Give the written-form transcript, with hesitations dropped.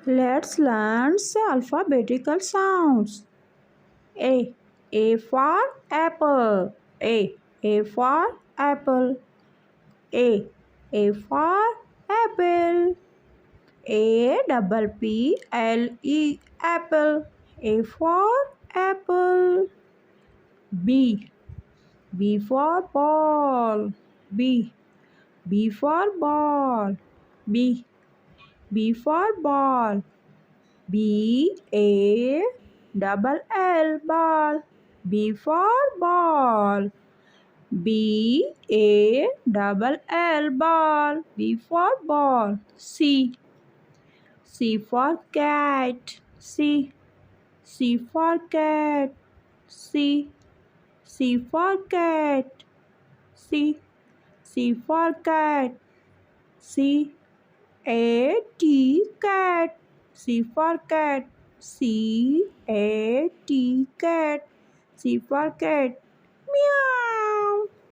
Let's learn alphabetical sounds. A. A for apple. A for apple. A. A for apple. A double P L E apple. A for apple. B. B for ball. B. B for ball. B. B for ball. B A double L ball. B for ball. B A double L ball. B for ball. C. C for cat. C. C for cat. C. C for cat. C. C for cat. C A T cat. C for cat. C A T cat. C for cat.